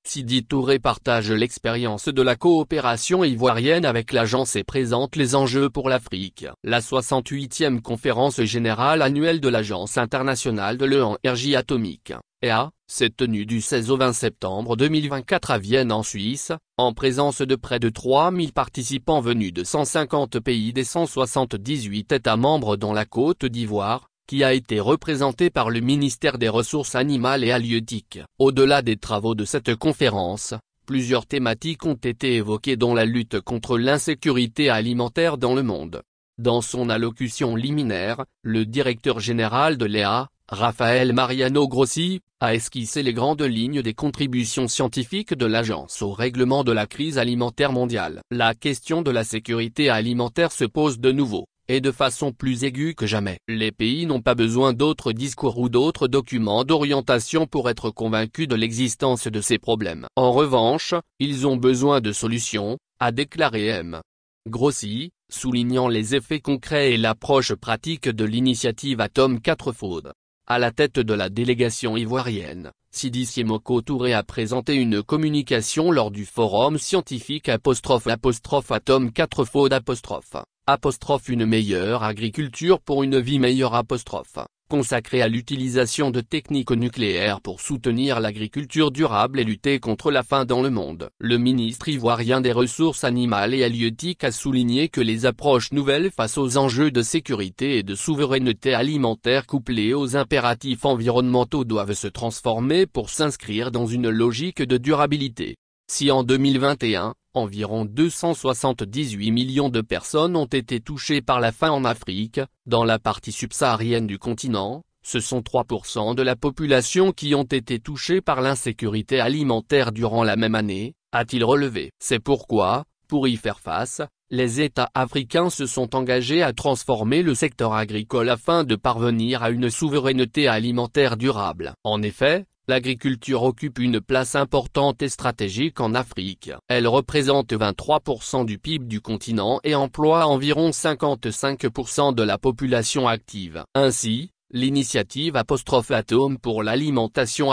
Sidi Touré partage l'expérience de la coopération ivoirienne avec l'agence et présente les enjeux pour l'Afrique. La 68e conférence générale annuelle de l'Agence internationale de l'énergie atomique, EA, s'est tenue du 16 au 20 septembre 2024 à Vienne en Suisse, en présence de près de 3000 participants venus de 150 pays des 178 États membres dont la Côte d'Ivoire, qui a été représenté par le ministère des Ressources animales et halieutiques. Au-delà des travaux de cette conférence, plusieurs thématiques ont été évoquées dont la lutte contre l'insécurité alimentaire dans le monde. Dans son allocution liminaire, le directeur général de l'EA, Raphaël Mariano Grossi, a esquissé les grandes lignes des contributions scientifiques de l'agence au règlement de la crise alimentaire mondiale. La question de la sécurité alimentaire se pose de nouveau, et de façon plus aiguë que jamais. Les pays n'ont pas besoin d'autres discours ou d'autres documents d'orientation pour être convaincus de l'existence de ces problèmes. En revanche, ils ont besoin de solutions, a déclaré M. Grossi, soulignant les effets concrets et l'approche pratique de l'initiative Atome 4 Food. À la tête de la délégation ivoirienne, Sidi Siemoko Touré a présenté une communication lors du forum scientifique Atome 4 Food une meilleure agriculture pour une vie meilleure consacré à l'utilisation de techniques nucléaires pour soutenir l'agriculture durable et lutter contre la faim dans le monde. Le ministre ivoirien des Ressources animales et halieutiques a souligné que les approches nouvelles face aux enjeux de sécurité et de souveraineté alimentaire couplés aux impératifs environnementaux doivent se transformer pour s'inscrire dans une logique de durabilité. Si en 2021, environ 278 millions de personnes ont été touchées par la faim en Afrique, dans la partie subsaharienne du continent, ce sont 3% de la population qui ont été touchés par l'insécurité alimentaire durant la même année, a-t-il relevé. C'est pourquoi, pour y faire face, les États africains se sont engagés à transformer le secteur agricole afin de parvenir à une souveraineté alimentaire durable. En effet, l'agriculture occupe une place importante et stratégique en Afrique. Elle représente 23% du PIB du continent et emploie environ 55% de la population active. Ainsi, l'initiative Atome pour l'alimentation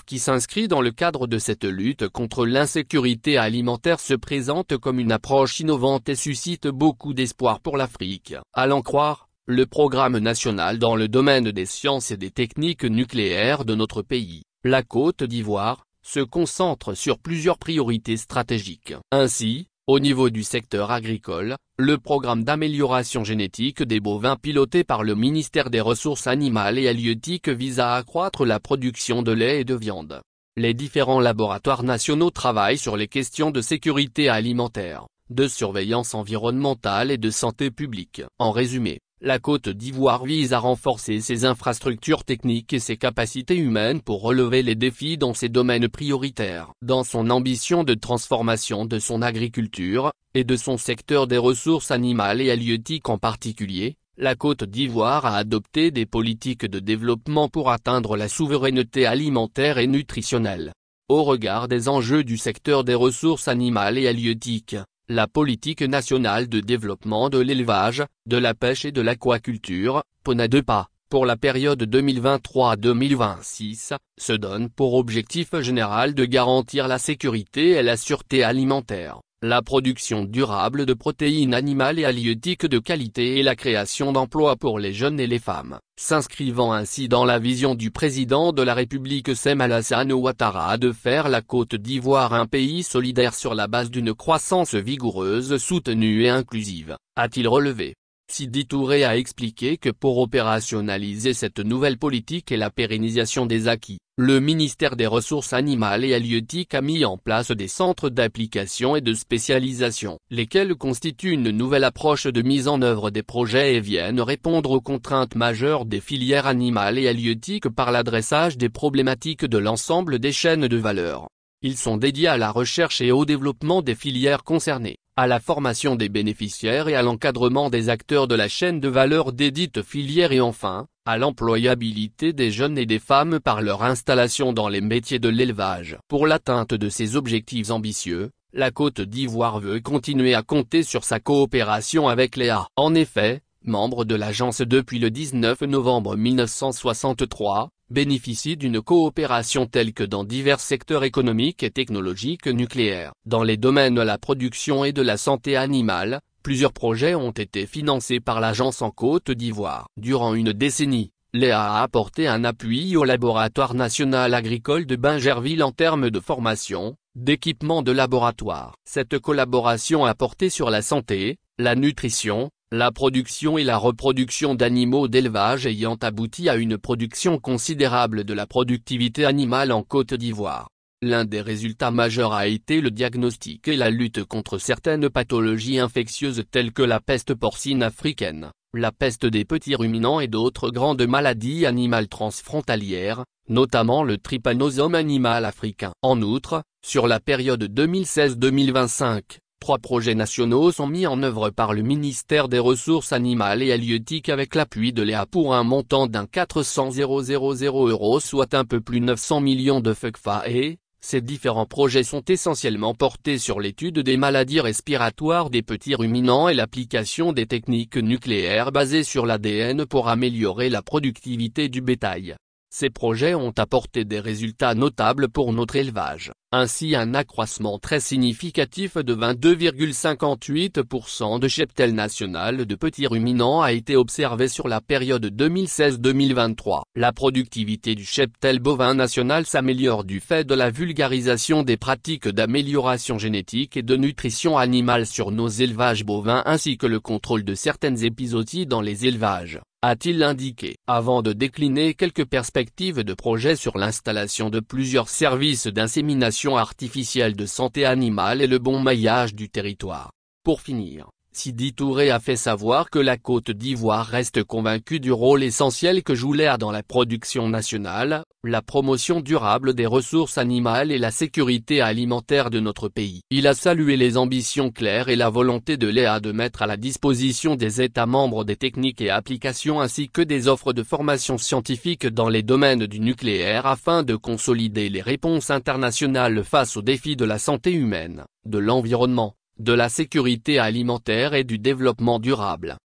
qui s'inscrit dans le cadre de cette lutte contre l'insécurité alimentaire se présente comme une approche innovante et suscite beaucoup d'espoir pour l'Afrique. À l'en croire, le programme national dans le domaine des sciences et des techniques nucléaires de notre pays, la Côte d'Ivoire, se concentre sur plusieurs priorités stratégiques. Ainsi, au niveau du secteur agricole, le programme d'amélioration génétique des bovins piloté par le ministère des Ressources animales et halieutiques vise à accroître la production de lait et de viande. Les différents laboratoires nationaux travaillent sur les questions de sécurité alimentaire, de surveillance environnementale et de santé publique. En résumé, la Côte d'Ivoire vise à renforcer ses infrastructures techniques et ses capacités humaines pour relever les défis dans ces domaines prioritaires. Dans son ambition de transformation de son agriculture, et de son secteur des ressources animales et halieutiques en particulier, la Côte d'Ivoire a adopté des politiques de développement pour atteindre la souveraineté alimentaire et nutritionnelle. Au regard des enjeux du secteur des ressources animales et halieutiques, la politique nationale de développement de l'élevage, de la pêche et de l'aquaculture, PONADEPA, pour la période 2023-2026, se donne pour objectif général de garantir la sécurité et la sûreté alimentaire, la production durable de protéines animales et halieutiques de qualité et la création d'emplois pour les jeunes et les femmes, s'inscrivant ainsi dans la vision du président de la République Sem Alassane Ouattara de faire la Côte d'Ivoire un pays solidaire sur la base d'une croissance vigoureuse, soutenue et inclusive, a-t-il relevé. Sidi Touré a expliqué que pour opérationnaliser cette nouvelle politique et la pérennisation des acquis, le ministère des Ressources animales et halieutiques a mis en place des centres d'application et de spécialisation, lesquels constituent une nouvelle approche de mise en œuvre des projets et viennent répondre aux contraintes majeures des filières animales et halieutiques par l'adressage des problématiques de l'ensemble des chaînes de valeur. Ils sont dédiés à la recherche et au développement des filières concernées, à la formation des bénéficiaires et à l'encadrement des acteurs de la chaîne de valeur des dites filières et enfin, à l'employabilité des jeunes et des femmes par leur installation dans les métiers de l'élevage. Pour l'atteinte de ces objectifs ambitieux, la Côte d'Ivoire veut continuer à compter sur sa coopération avec l'EA. En effet, membre de l'agence depuis le 19 novembre 1963, bénéficie d'une coopération telle que dans divers secteurs économiques et technologiques nucléaires. Dans les domaines de la production et de la santé animale, plusieurs projets ont été financés par l'agence en Côte d'Ivoire. Durant une décennie, l'EA a apporté un appui au laboratoire national agricole de Bingerville en termes de formation, d'équipement de laboratoire. Cette collaboration a porté sur la santé, la nutrition, la production et la reproduction d'animaux d'élevage ayant abouti à une production considérable de la productivité animale en Côte d'Ivoire. L'un des résultats majeurs a été le diagnostic et la lutte contre certaines pathologies infectieuses telles que la peste porcine africaine, la peste des petits ruminants et d'autres grandes maladies animales transfrontalières, notamment le trypanosome animal africain. En outre, sur la période 2016-2025, 3 projets nationaux sont mis en œuvre par le ministère des Ressources animales et halieutiques avec l'appui de l'EA pour un montant d'un 400 000 €, soit un peu plus 900 millions de FECFA et, ces différents projets sont essentiellement portés sur l'étude des maladies respiratoires des petits ruminants et l'application des techniques nucléaires basées sur l'ADN pour améliorer la productivité du bétail. Ces projets ont apporté des résultats notables pour notre élevage. Ainsi un accroissement très significatif de 22,58% de cheptel national de petits ruminants a été observé sur la période 2016-2023. La productivité du cheptel bovin national s'améliore du fait de la vulgarisation des pratiques d'amélioration génétique et de nutrition animale sur nos élevages bovins ainsi que le contrôle de certaines épizooties dans les élevages, a-t-il indiqué. Avant de décliner quelques perspectives de projet sur l'installation de plusieurs services d'insémination artificielle de santé animale et le bon maillage du territoire. Pour finir, Sidi Touré a fait savoir que la Côte d'Ivoire reste convaincue du rôle essentiel que joue l'EA dans la production nationale, la promotion durable des ressources animales et la sécurité alimentaire de notre pays. Il a salué les ambitions claires et la volonté de l'EA de mettre à la disposition des États membres des techniques et applications ainsi que des offres de formation scientifique dans les domaines du nucléaire afin de consolider les réponses internationales face aux défis de la santé humaine, de l'environnement, de la sécurité alimentaire et du développement durable.